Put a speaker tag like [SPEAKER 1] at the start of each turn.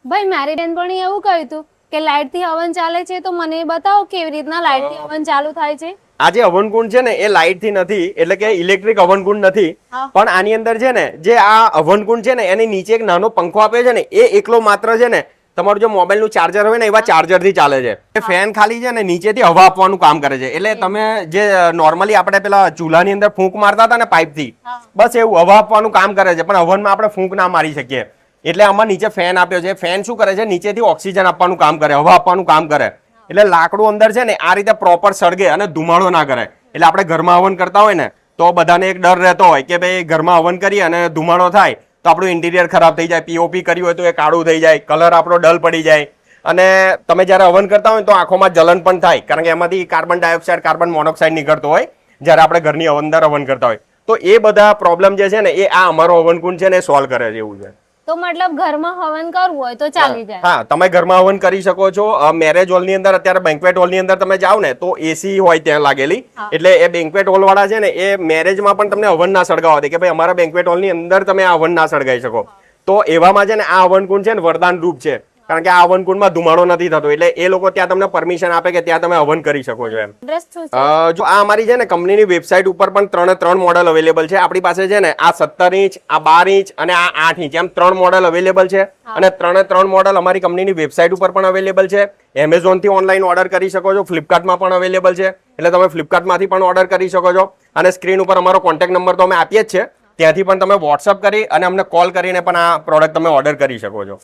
[SPEAKER 1] ભાઈ મારી બેનપણી એવું કહ્યું હતું કે લાઇટ થી હવન ચાલે છે, તો મને બતાવો કેવી રીતના લાઇટ થી હવન ચાલુ થાય છે.
[SPEAKER 2] આ જે હવનકુંડ છે ને એ લાઇટ થી નથી, એટલે કે ઇલેક્ટ્રિક હવનકુંડ નથી, પણ આની અંદર છે ને જે આ હવનકુંડ છે ને એની નીચે એક નાનો પંખો આપે છે ને એ એકલો માત્ર છે ને તમારું જો મોબાઈલ નું ચાર્જર હોય ને એવા ચાર્જર થી ચાલે છે. એ ફેન ખાલી છે ને નીચેથી હવા આપવાનું કામ કરે છે. એટલે તમે જે નોર્મલી આપણે પેલા ચૂલાની અંદર ફૂંક મારતા હતા ને પાઇપ થી, બસ એવું હવા આપવાનું કામ કરે છે, પણ હવનમાં આપણે ફૂંક ના મારી શકીએ. એટલે આમાં નીચે ફેન આપ્યો છે. ફેન શું કરે છે, નીચેથી ઓક્સિજન આપવાનું કામ કરે, હવા આપવાનું કામ કરે. એટલે લાકડું અંદર છે ને આ રીતે પ્રોપર સળગે અને ધુમાડો ના કરે. એટલે આપણે ઘરમાં હવન કરતા હોય ને તો બધાને એક ડર રહેતો હોય કે ભાઈ ઘરમાં હવન કરીએ અને ધુમાડો થાય તો આપણું ઇન્ટિરિયર ખરાબ થઈ જાય, પીઓપી કર્યું હોય તો એ કાળું થઈ જાય, કલર આપણો ડલ પડી જાય. અને તમે જ્યારે હવન કરતા હોય તો આંખોમાં જલન પણ થાય, કારણ કે એમાંથી કાર્બન ડાયોક્સાઇડ, કાર્બન મોનોક્સાઇડ નીકળતો હોય જ્યારે આપણે ઘરની અંદર હવન કરતા હોય. તો એ બધા પ્રોબ્લેમ જે છે ને એ આ અમારો હવનકુંડ છે ને એ સોલ્વ કરે છે. એવું છે.
[SPEAKER 1] તો મતલબ ઘરમાં હવન કરવું હોય તો ચાલી જાય.
[SPEAKER 2] હા, તમે ઘરમાં હવન કરી શકો છો. મેરેજ હોલ ની અંદર, અત્યારે બેન્ક્વેટ હોલ ની અંદર તમે જાઓ ને તો એસી હોય ત્યાં લાગેલી, એટલે એ બેન્ક્વેટ હોલ વાળા છે ને એ મેરેજમાં પણ તમને હવન ના સળગાવવા દે કે ભાઈ અમારા બેન્ક્વેટ હોલ ની અંદર તમે આ હવન ના સળગાવી શકો. તો એવામાં છે ને આ હવનકુંડ છે ને વરદાન રૂપ છે, કારણ કે આ હવનકુંડમાં ધુમાડો નથી થતો. એટલે એ લોકો ત્યાં તમને પરમિશન આપે કે ત્યાં તમે હવન કરી શકો છો એમ. જો આ અમારી છે ને કંપનીની વેબસાઇટ ઉપર પણ 3 મોડલ અવેલેબલ છે. આપણી પાસે છે ને આ 17 ઇંચ, આ 12 ઇંચ અને આ 8 ઇંચ, એમ 3 મોડલ અવેલેબલ છે. અને 3 મોડલ અમારી કંપનીની વેબસાઇટ ઉપર પણ અવેલેબલ છે. એમેઝોન થી ઓનલાઈન ઓર્ડર કરી શકો છો, ફ્લિપકાર્ટમાં પણ અવેલેબલ છે. એટલે તમે ફ્લિપકાર્ટમાંથી પણ ઓર્ડર કરી શકો છો. અને સ્ક્રીન ઉપર અમારો કોન્ટેક્ટ નંબર તો અમે આપીએ જ છે, ત્યાંથી પણ તમે વોટ્સઅપ કરી અને અમને કોલ કરીને પણ આ પ્રોડક્ટ તમે ઓર્ડર કરી શકો છો.